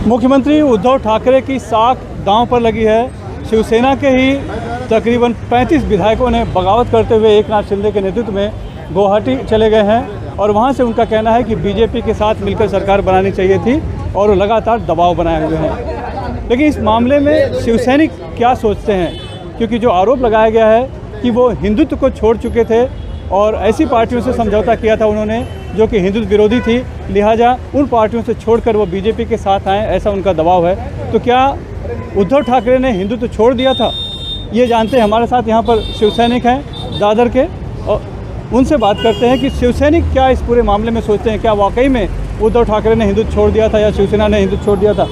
मुख्यमंत्री उद्धव ठाकरे की साख दांव पर लगी है। शिवसेना के ही तकरीबन 35 विधायकों ने बगावत करते हुए एकनाथ शिंदे के नेतृत्व में गुवाहाटी चले गए हैं और वहां से उनका कहना है कि बीजेपी के साथ मिलकर सरकार बनानी चाहिए थी और वो लगातार दबाव बनाए हुए हैं। लेकिन इस मामले में शिवसैनिक क्या सोचते हैं, क्योंकि जो आरोप लगाया गया है कि वो हिंदुत्व को छोड़ चुके थे और ऐसी पार्टियों से समझौता किया था उन्होंने जो कि हिंदुत्व विरोधी थी, लिहाजा उन पार्टियों से छोड़कर वो बीजेपी के साथ आए, ऐसा उनका दबाव है। तो क्या उद्धव ठाकरे ने हिंदुत्व छोड़ दिया था, ये जानते हैं। हमारे साथ यहाँ पर शिवसैनिक हैं दादर के, और उनसे बात करते हैं कि शिवसैनिक क्या इस पूरे मामले में सोचते हैं। क्या वाकई में उद्धव ठाकरे ने हिंदुत्व छोड़ दिया था या शिवसेना ने हिंदुत्व छोड़ दिया था?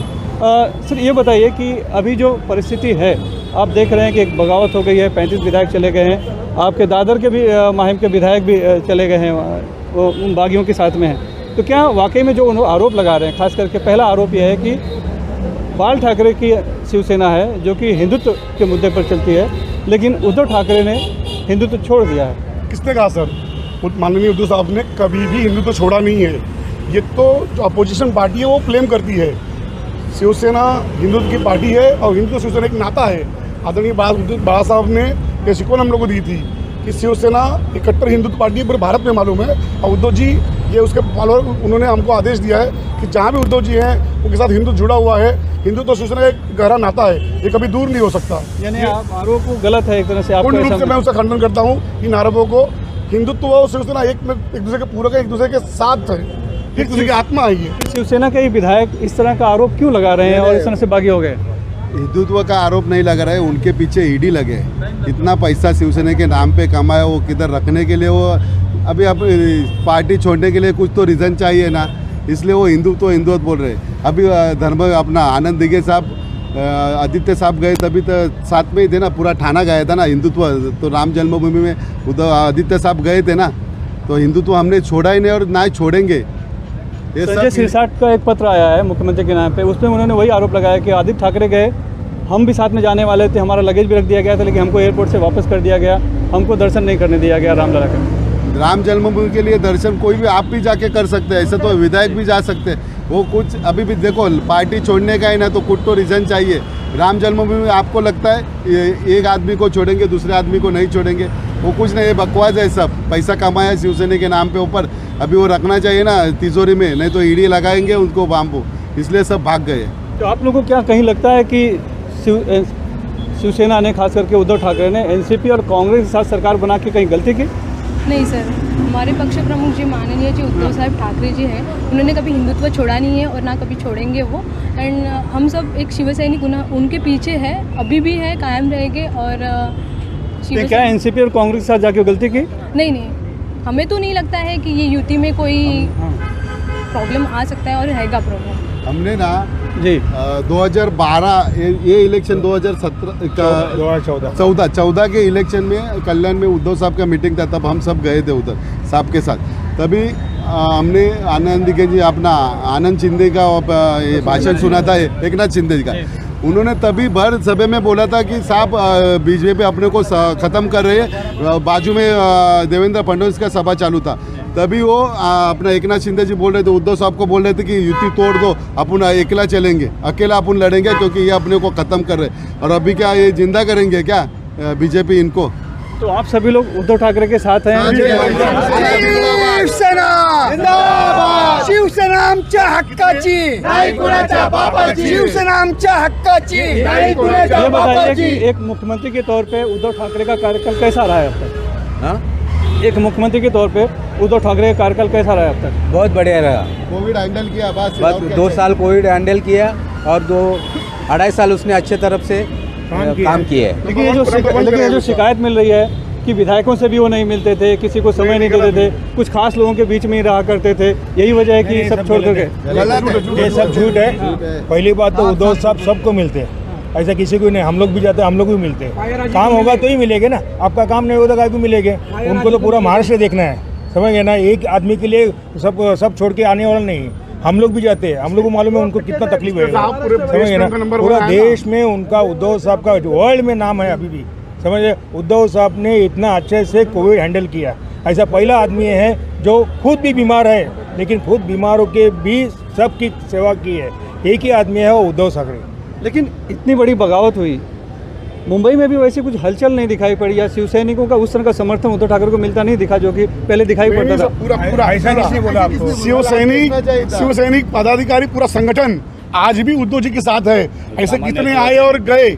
सर ये बताइए कि अभी जो परिस्थिति है, आप देख रहे हैं कि एक बगावत हो गई है, 35 विधायक चले गए हैं, आपके दादर के भी माहिम के विधायक भी चले गए हैं, वो उन बागियों के साथ में हैं। तो क्या वाकई में जो आरोप लगा रहे हैं, खास करके पहला आरोप यह है कि बाल ठाकरे की शिवसेना है जो कि हिंदुत्व के मुद्दे पर चलती है, लेकिन उद्धव ठाकरे ने हिंदुत्व छोड़ दिया है। किसने कहा सर? माननीय उद्धव साहब ने कभी भी हिंदुत्व छोड़ा नहीं है। ये तो जो अपोजिशन पार्टी है वो क्लेम करती है। शिवसेना हिंदुत्व की पार्टी है और हिंदुत्व शिवसेना एक नाता है। आदरणीय बाबा साहब ने ये शिकवण हम लोग को दी थी कि शिवसेना एक कट्टर हिंदुत्व पार्टी है, पूरे भारत में मालूम है। और उद्धव जी ये उसके फॉलोअर, उन्होंने हमको आदेश दिया है कि जहाँ भी उद्धव जी हैं उनके साथ हिंदुत्व जुड़ा हुआ है। हिंदुत्व तो शिवसेना एक गहरा नाता है, ये कभी दूर नहीं हो सकता। यानी आप आरोप गलत है एक तरह से? पूर्ण रूप से मैं उसका खंडन करता हूँ इन आरोपों को। हिंदुत्व और शिवसेना एक दूसरे के पूरक है, एक दूसरे के साथ है, एक दूसरे की आत्मा है। ये शिवसेना के ही विधायक इस तरह का आरोप क्यों लगा रहे हैं और इस तरह से बागी हो गए? हिंदुत्व का आरोप नहीं लगा रहे, उनके पीछे ईडी लगे। इतना पैसा शिवसेना के नाम पे कमाया, वो किधर रखने के लिए, वो अभी अब पार्टी छोड़ने के लिए कुछ तो रीज़न चाहिए ना, इसलिए वो हिंदुत्व बोल रहे। अभी धर्म अपना आनंद दिघे साहब, आदित्य साहब गए तभी तो साथ में ही थे ना, पूरा ठाना गया था ना हिंदुत्व। तो राम जन्मभूमि में उद्धव आदित्य साहब गए थे ना, तो हिंदुत्व हमने छोड़ा ही नहीं और ना ही छोड़ेंगे। संजय सिरसाट का एक पत्र आया है मुख्यमंत्री के नाम पे, उसमें उन्होंने वही आरोप लगाया कि आदित्य ठाकरे गए, हम भी साथ में जाने वाले थे, हमारा लगेज भी रख दिया गया था, लेकिन हमको एयरपोर्ट से वापस कर दिया गया, हमको दर्शन नहीं करने दिया गया रामलला का। राम जन्मभूमि के लिए दर्शन कोई भी आप भी जाके कर सकते हैं, ऐसे तो विधायक भी जा सकते हैं। वो कुछ अभी भी देखो, पार्टी छोड़ने का ही ना, तो कुछ तो रीज़न चाहिए। राम जन्मभूमि में आपको लगता है एक आदमी को छोड़ेंगे, दूसरे आदमी को नहीं छोड़ेंगे? वो कुछ नहीं, बकवास है सब। पैसा कमाया शिवसेना के नाम पे ऊपर, अभी वो रखना चाहिए ना तिजोरी में, नहीं तो ईडी लगाएंगे उनको बाम्बू, इसलिए सब भाग गए। तो आप लोगों को क्या कहीं लगता है कि शिवसेना ने, खास करके उद्धव ठाकरे ने एनसीपी और कांग्रेस के साथ सरकार बना के कहीं गलती की? नहीं सर, हमारे पक्ष प्रमुख जी माननीय जी उद्धव साहब ठाकरे जी हैं, उन्होंने कभी हिंदुत्व छोड़ा नहीं है और ना कभी छोड़ेंगे वो। एंड हम सब एक शिवसैनिक उनके पीछे है, अभी भी है, कायम रहेंगे। और क्या एनसीपी और कांग्रेस के साथ जाके गलती की? नहीं, हमें तो नहीं लगता है कि ये युति में कोई प्रॉब्लम आ सकता है और रहेगा प्रॉब्लम। हमने ना जी 2012 ये इलेक्शन 2014 के इलेक्शन में कल्याण में उद्धव साहब का मीटिंग था, तब हम सब गए थे उधर साहब के साथ। तभी हमने आनंद दिघे जी, अपना आनंद शिंदे का भाषण सुना था, एकनाथ शिंदे जी का। उन्होंने तभी भर सभा में बोला था कि साहब बीजेपी अपने को ख़त्म कर रही है। बाजू में देवेंद्र फडणवीस का सभा चालू था, तभी वो अपना एकनाथ शिंदे जी बोल रहे थे, उद्धव साहब को बोल रहे थे कि युति तोड़ दो, अपन अकेला चलेंगे, अकेला अपन लड़ेंगे, क्योंकि ये अपने को ख़त्म कर रहे। और अभी क्या ये जिंदा करेंगे क्या बीजेपी इनको? तो आप सभी लोग उद्धव ठाकरे के साथ हैं? शिवसेना आमच्या हक्काची, शिवसेना आमच्या हक्काची। ये बताइए कि एक मुख्यमंत्री के तौर पे उद्धव ठाकरे का कार्यकाल कैसा रहा है अब तक? एक मुख्यमंत्री के तौर पे उद्धव ठाकरे का कार्यकाल कैसा रहा है अब तक? बहुत बढ़िया रहा। कोविड हैंडल किया, बस 2 साल कोविड हैंडल किया और 2-2.5 साल उसने अच्छे तरफ से काम किए। लेकिन ये जो शिकायत मिल रही है कि विधायकों से भी वो नहीं मिलते थे, किसी को समय नहीं देते थे, कुछ खास लोगों के बीच में ही रहा करते थे, यही वजह है कि सब छोड़ करके? ये सब झूठ है। पहली बात तो उद्धव साहब सबको मिलते हैं, ऐसा किसी को नहीं। हम लोग भी जाते हैं, हम लोग भी मिलते हैं। काम होगा तो ही मिलेंगे ना, आपका काम नहीं होगा तो मिलेंगे। उनको तो पूरा महाराष्ट्र देखना है, समझ गए ना। एक आदमी के लिए सब छोड़ के आने वाला नहीं। हम लोग भी जाते हैं, हम लोग को मालूम है उनको कितना तकलीफ है, समझ गए ना। पूरा देश में उनका उद्धव साहब का वर्ल्ड में नाम है अभी भी, समझे। उद्धव साहब ने इतना अच्छे से कोविड हैंडल किया, ऐसा पहला आदमी है जो खुद भी बीमार है, लेकिन खुद बीमारों के भी सबकी सेवा की है। एक ही आदमी है, वो उद्धव ठाकरे। लेकिन इतनी बड़ी बगावत हुई, मुंबई में भी वैसे कुछ हलचल नहीं दिखाई पड़ी या शिवसैनिकों का उस तरह का समर्थन उद्धव ठाकरे को मिलता नहीं दिखा जो कि पहले दिखाई पड़ता था। पूरा पूरा ऐसा किसने बोला आपको? शिवसैनिक पदाधिकारी पूरा संगठन आज भी उद्धव जी के साथ है। ऐसे कितने आए और गए,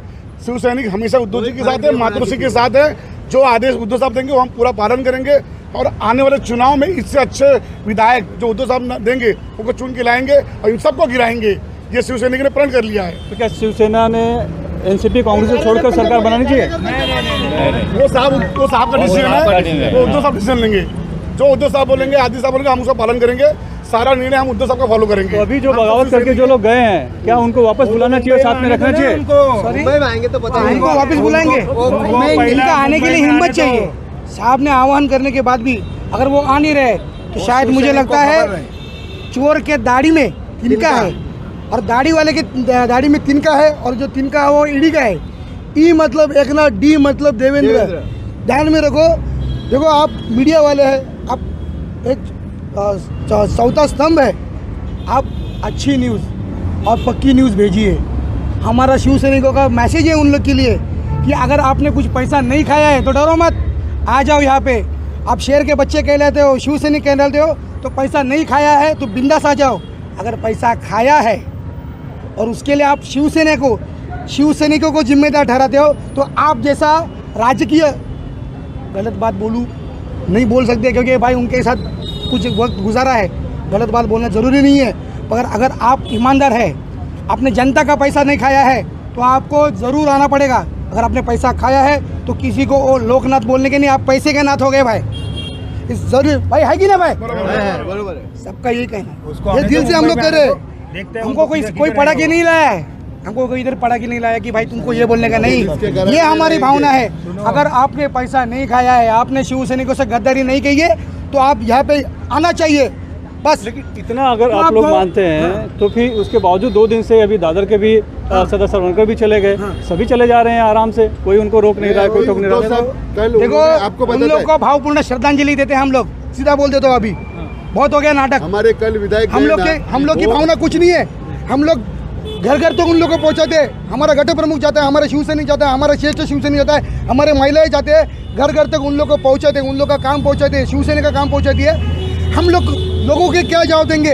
शिवसैनिक हमेशा उद्धव जी के साथ है, मातृश्री के साथ है। जो आदेश उद्धव साहब देंगे वो हम पूरा पालन करेंगे और आने वाले चुनाव में इससे अच्छे विधायक जो उद्धव साहब देंगे उनको चुन के लाएंगे और इन सबको गिराएंगे। ये शिवसैनिक ने प्रण कर लिया है। तो क्या शिवसेना ने एनसीपी कांग्रेस को छोड़कर सरकार बनानी चाहिए? वो साहब का डिसीजन है, वो उद्धव साहब डिसीजन लेंगे। जो उद्धव साहब बोलेंगे, आदित्य साहब बोलेंगे, हम उसका पालन करेंगे। सारा निर्णय हम उद्धव साहब का फॉलो करेंगे। तो अभी जो बगावत करके जो लोग गए हैं, क्या उनको वापस बुलाना चाहिए, साथ में रखना चाहिए? मुंबई में आएंगे तो बताएंगे, उनको वापस बुलाएंगे। इनका आने के लिए हिम्मत चाहिए। साहब ने आह्वान करने के बाद भी अगर वो आ नहीं रहे तो शायद मुझे लगता है चोर के दाढ़ी में तिनका है और दाढ़ी वाले के दाढ़ी में तिनका है और जो तिनका है वो ईडी का है। ई मतलब एकनाथ, डी मतलब देवेंद्र। ध्यान में रखो। देखो आप मीडिया वाले हैं, आप एक चौथा स्तंभ है, आप अच्छी न्यूज़ और पक्की न्यूज़ भेजिए। हमारा शिवसैनिकों का मैसेज है उन लोग के लिए कि अगर आपने कुछ पैसा नहीं खाया है तो डरो मत, आ जाओ यहाँ पे। आप शेर के बच्चे कहलाते हो, शिवसैनिक कहलाते हो, तो पैसा नहीं खाया है तो बिंदास आ जाओ। अगर पैसा खाया है और उसके लिए आप शिवसैनिकों को जिम्मेदार ठहराते हो तो आप जैसा राजकीय गलत बात नहीं बोल सकते, क्योंकि भाई उनके साथ कुछ वक्त गुजारा है। गलत बात बोलना ज़रूरी नहीं है, मगर अगर आप ईमानदार है, आपने जनता का पैसा नहीं खाया है तो आपको ज़रूर आना पड़ेगा। अगर आपने पैसा खाया है तो किसी को वो लोकनाथ बोलने के नहीं, आप पैसे के नाथ हो गए भाई। इस जरूर भाई है कि ना भाई? बरोबर है। सबका यही कहना है। ये दिल से हम लोग कह रहे हैं। हमको कोई पढ़ा के नहीं लाया है, हमको कोई इधर पढ़ा के नहीं लाया कि भाई तुमको ये बोलने का नहीं। ये हमारी भावना है। अगर आपने पैसा नहीं खाया है, आपने शिवसैनिकों से गद्दारी नहीं की है तो आप यहाँ पे आना चाहिए बस। लेकिन इतना अगर आप लोग मानते हैं तो फिर उसके बावजूद 2 दिन से अभी दादर के भी सदर सरवणकर भी चले गए, सभी चले जा रहे हैं आराम से, कोई उनको रोक नहीं रहा है, कोई टोक नहीं रहा है। देखो आपको उन लोग को भावपूर्ण श्रद्धांजलि देते हैं हम लोग, सीधा बोल देते हो। अभी बहुत हो गया नाटक। हमारे कल विधायक हम लोग की भावना कुछ नहीं है। हम लोग घर घर तक उन लोगों को पहुंचाते हैं। हमारा गठन प्रमुख जाता है, हमारा शिवसैनिक जाता है, हमारा श्रेष्ठ शिवसैनिक जाता है, हमारे महिलाएं जाते हैं, घर घर तक उन लोग को पहुंचाते हैं, उन लोग का काम पहुंचाते हैं, शिवसैनिक का काम पहुंचाती है। हम लोगों के क्या जवाब देंगे?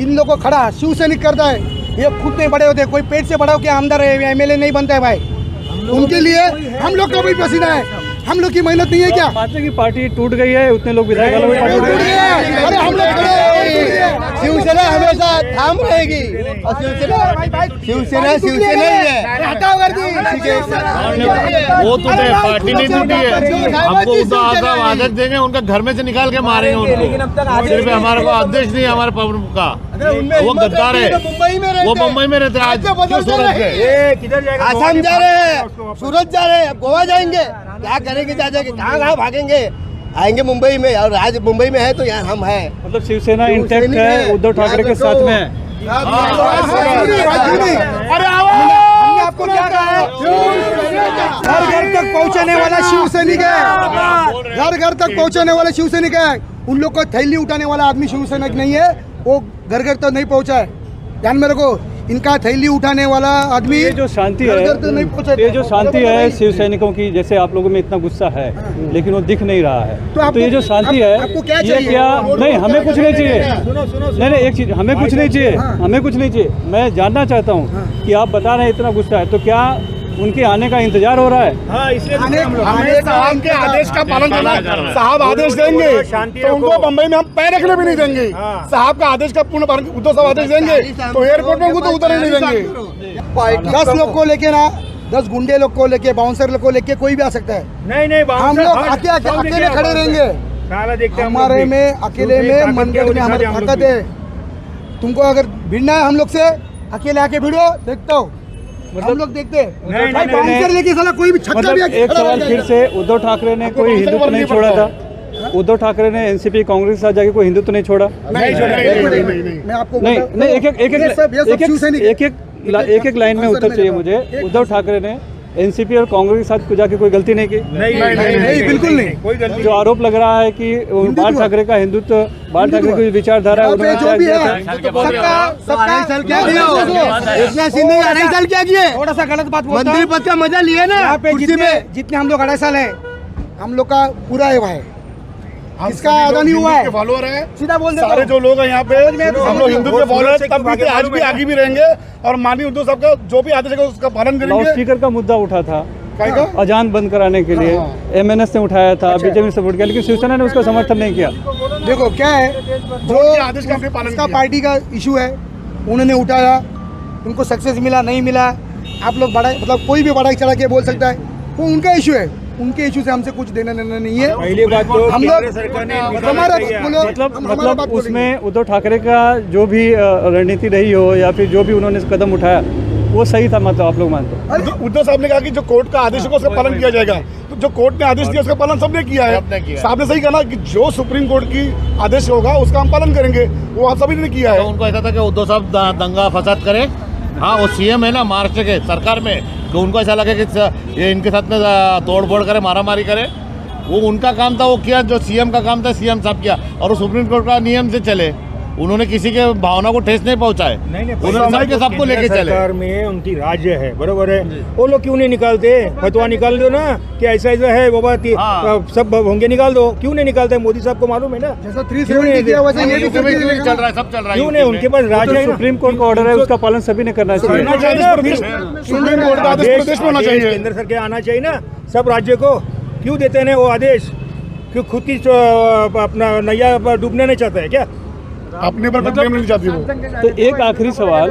इन लोगों को खड़ा शिवसैनिक करता है, ये खुद नहीं बड़े होते। कोई पेट से बड़ा होकर आमदार है, एमएलए नहीं बनता है भाई। उनके लिए हम लोग का भी पसीना है, हम लोग की मेहनत नहीं है क्या? मानते हैं कि पार्टी टूट गई है, उतने लोग विधायक वालों की पार्टी टूट गई है। अरे हम लोग शिवसेना हमेशा थाम रहेगी और शिवसेना ही है। हटाओ कर दी। वो तो पार्टी नहीं टूटी है। हमको उद्धव साहब आदेश देंगे, उनका घर में से निकाल के मारेंगे उनको। सिर्फ हमारे को आदेश नहीं, हमारे प्रमुख का वो गद्दार है। वो मुंबई में रहते हैं, आज क्यों सूरत गए? आसाम जा रहे हैं, सूरत जा रहे हैं, गोवा जाएंगे, क्या करेंगे? जा जाके कहाँ भागेंगे? आएंगे मुंबई में, और आज मुंबई में है तो यहाँ हम हैं। मतलब शिवसेना इंटैक्ट है, उद्धव ठाकरे के साथ में है। अरे हमने आपको क्या कहा है? घर घर तक पहुंचाने वाला शिवसैनिक है, घर घर तक पहुंचाने वाला शिवसैनिक है। उन लोग को थैली उठाने वाला आदमी शिवसैनिक नहीं है, वो घर घर तक नहीं पहुंचा है। ध्यान में रखो, इनका थैली उठाने वाला आदमी ये जो शांति है, ये जो शांति है शिवसैनिकों की, जैसे आप लोगों में इतना गुस्सा है लेकिन वो दिख नहीं रहा है, तो ये जो शांति है ये क्या? नहीं, हमें कुछ नहीं चाहिए। नहीं, एक चीज, हमें कुछ नहीं चाहिए, हमें कुछ नहीं चाहिए। मैं जानना चाहता हूँ कि आप बता रहे हैं इतना गुस्सा है, तो क्या उनके आने का इंतजार हो रहा है? हाँ, इसलिए हमें साहब के आदेश का पालन करना। साहब आदेश देंगे तो उनको बम्बई में हम पैर रखने भी नहीं देंगे। साहब का आदेश का पूर्ण पालन, उद्धव साहब आदेश देंगे तो एयरपोर्ट में उनको तो उतरने नहीं देंगे। 10 लोग को लेके ना, 10 गुंडे लोग को लेके, बाउंसर लोग को लेके कोई भी आ सकता है। नहीं, हम लोग अकेले खड़े रहेंगे। हमारे में अकेले में मनगढ़ में हमारी ताकत है। तुमको अगर भिड़ना है हम लोग से, अकेले आके भिड़ो, देखता हूँ हम लोग देखते हैं। भाई बाउंसर लेके साला कोई भी छक्का भी एक सवाल फिर से, उद्धव ठाकरे ने कोई हिंदुत्व नहीं छोड़ा था? उद्धव ठाकरे ने एनसीपी कांग्रेस के साथ जाके कोई हिंदुत्व नहीं छोड़ा? मैं आपको नहीं, एक एक लाइन में उत्तर चाहिए मुझे। उद्धव ठाकरे ने एनसीपी और कांग्रेस के साथ जाके कोई गलती नहीं की? नहीं बिल्कुल नहीं। कोई गलती जो आरोप लग रहा है कि बाल ठाकरे का हिंदुत्व, बाल ठाकरे की विचारधारा है, उन्होंने जो भी है क्या किए? थोड़ा सा गलत बात बोलता मंदिर हूं। पद का मजा लिए ना यहाँ पे कुर्सी पे। जितने हम लोग 2.5 साल है, हम लोग का पूरा हुआ है, इसका आधा नहीं हुआ है। फॉलोअर है सीधा बोल देता सारे हूं। जो लोग हैं यहाँ पे, हम लोग हिंदू के फॉलोअर हैं, तब भी थे, आज भी आगे भी रहेंगे और माननीय उद्धव साहब का जो भी आदेश है उसका पालन लाउड करेंगे। स्पीकर का मुद्दा उठा था का अजान बंद कराने के लिए, एमएनएस ने उठाया था, बीजेपी ने सपोर्ट किया, लेकिन शिवसेना ने उसका समर्थन नहीं किया। देखो क्या है, जो आदेश का हमने पालन इसका किया। पार्टी का इशू है, उन्होंने उठाया, उनको सक्सेस मिला नहीं मिला, आप लोग बड़ा मतलब कोई भी बड़ा चढ़ा के बोल सकता है, वो उनका इशू है, उनके इशू से हमसे कुछ देना लेना नहीं है। पहली बात तो हम लोग सरकार ने हमारा बोलो, मतलब उसमें उद्धव ठाकरे का जो भी रणनीति रही हो या फिर जो भी उन्होंने कदम उठाया वो सही था, मतलब आप लोग मानते हो? उद्धव साहब ने कहा कि जो कोर्ट का आदेश होगा उसका पालन किया जाएगा, तो जो कोर्ट ने आदेश दिया उसका पालन सबने किया है। साहब ने सही कहा ना कि जो सुप्रीम कोर्ट की आदेश होगा उसका हम पालन करेंगे, वो आप सभी ने किया है। तो उनको ऐसा था कि उद्धव साहब दंगा फसाद करे, हाँ वो सीएम है ना महाराष्ट्र के सरकार में, तो उनको ऐसा लगे कि ये इनके साथ में तोड़ फोड़ करे, मारा मारी करे, वो उनका काम था, वो किया। जो सीएम का काम था सीएम साहब किया, और वो सुप्रीम कोर्ट का नियम से चले, उन्होंने किसी के भावना को ठेस नहीं पहुंचाए, उन्होंने सबके सबको लेके चले। सरकार में उनकी राज्य है, बरोबर है, वो लोग क्यों नहीं निकालते? फतवा निकाल दो ना कि ऐसा ऐसा है बाबा, सब होंगे निकाल दो, क्यों नहीं निकालते? मोदी साहब को मालूम है ना, जैसा 370 किया वैसे ये भी चल रहा है, सब चल रहा है। क्यों नहीं? उनके पास राज्य है ना। सुप्रीम कोर्ट का ऑर्डर है, उसका पालन सभी ने करना चाहिए। सुप्रीम कोर्ट का आदेश प्रदेश में होना चाहिए, केंद्र सरकार आना चाहिए ना सब राज्य को। क्यों देते हैं वो आदेश? क्यों खुद की अपना नैया डूबने नहीं चाहता है क्या? अपने पर ब्लेम नहीं चाहती वो। तो एक आखिरी सवाल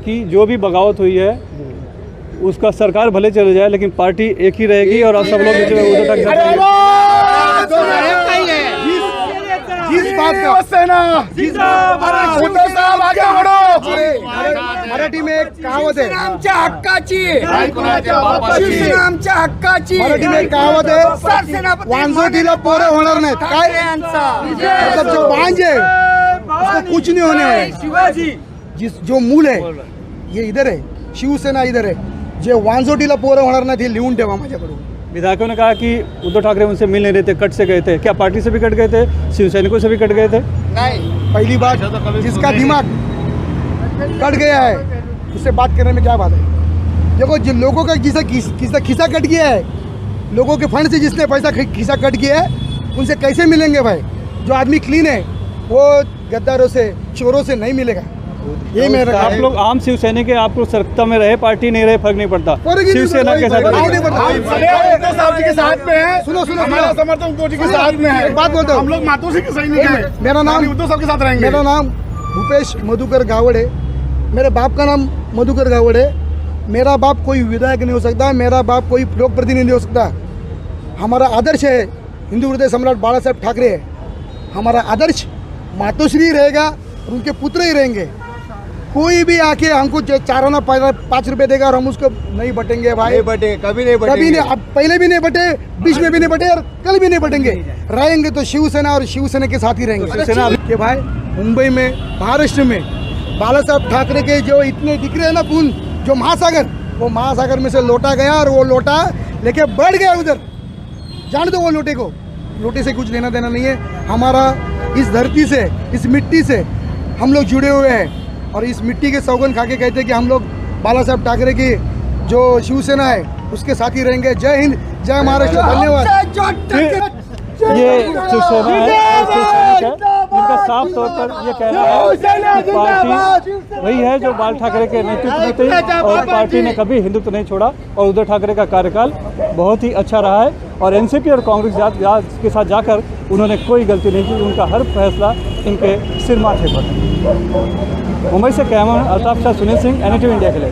कि जो भी बगावत हुई है उसका सरकार भले चले जाए लेकिन पार्टी एक ही रहेगी और आप सब लोग उद्धव ठाकरे साथ रहेंगे। जिस बात का मराठी में एक कहावत है, आमच्या हक्काची मराठी में एक कहावत है, वांजोटीला पोरं होणार नाहीत काय, मतलब जो बांझ है उसको कुछ नहीं होने वाला है। शिवाजी जिस जो मूल है ये इधर है, शिवसेना इधर है, जे वांजोटीला पोरं होणार नाहीत हे लिहून ठेवा माझ्याकडून। विधायकों ने कहा कि उद्धव ठाकरे उनसे मिल नहीं रहे थे, कट से गए थे, क्या पार्टी से भी कट गए थे, शिवसैनिकों से भी कट गए थे? नहीं, पहली बात जिसका दिमाग कट गया है उससे बात करने में क्या बात है? देखो जिन लोगों का जिसका खिस्सा कट गया है, लोगों के फंड से जिसने पैसा खिस्सा कट गया है, उनसे कैसे मिलेंगे भाई? जो आदमी क्लीन है वो गद्दारों से चोरों से नहीं मिलेगा। ये मेरा आप लोग आम शिवसैनिक के, आप लोग सत्ता में रहे पार्टी नहीं रहे फर्क नहीं पड़ता, शिवसेना के साथ उद्धव साहब जी के साथ में है। सुनो हमारा समर्थन उद्धव जी के साथ में है। एक बात बोलता हूँ, हम लोग मातोश्री के सैनिक हैं। मेरा नाम उद्धव साहब के साथ रहेंगे। मेरा नाम भूपेश मधुकर गावड़ है, मेरे बाप का नाम मधुकर गावड़ है। मेरा बाप कोई विधायक नहीं हो सकता, मेरा बाप कोई लोक प्रतिनिधि हो सकता। हमारा आदर्श है हिंदू हृदय सम्राट बाला साहब ठाकरे है। हमारा आदर्श मातोश्री रहेगा और उनके पुत्र ही रहेंगे। कोई भी आके हमको चाराना 5 रुपए देगा और हम उसको नहीं बटेंगे भाई, नहीं बटे, कभी नहीं बटे, कभी नहीं। अब पहले भी नहीं बटे, बीच में भी नहीं बटे और कल भी नहीं बटेंगे। रहेंगे तो शिवसेना और शिवसेना के साथ ही रहेंगे। शिवसेना के भाई मुंबई में, महाराष्ट्र में बाला साहब ठाकरे के जो इतने दिख रहे हैं ना पुल, जो महासागर, वो महासागर में से लौटा गया और वो लोटा लेके बढ़ गया उधर। जान दो वो लोटे को, लोटे से कुछ लेना देना नहीं है। हमारा इस धरती से, इस मिट्टी से हम लोग जुड़े हुए हैं और इस मिट्टी के सौगंध खा के कहते हैं कि हम लोग बाला साहब ठाकरे की जो शिवसेना है उसके साथ ही रहेंगे। जय हिंद, जय महाराष्ट्र, धन्यवाद। ये शिवसेना है, शिवसैनिक है, जिनका साफ तौर पर ये कहना है कि पार्टी वही है जो बाल ठाकरे के नेतृत्व में थी और पार्टी ने कभी हिंदुत्व नहीं छोड़ा और उद्धव ठाकरे का कार्यकाल बहुत ही अच्छा रहा है और एनसीपी और कांग्रेस के साथ जाकर उन्होंने कोई गलती नहीं की। उनका हर फैसला इनके सिर माथे पर। मुंबई से camera Altaf Shah, Sunil Singh, NDTV India के लिए।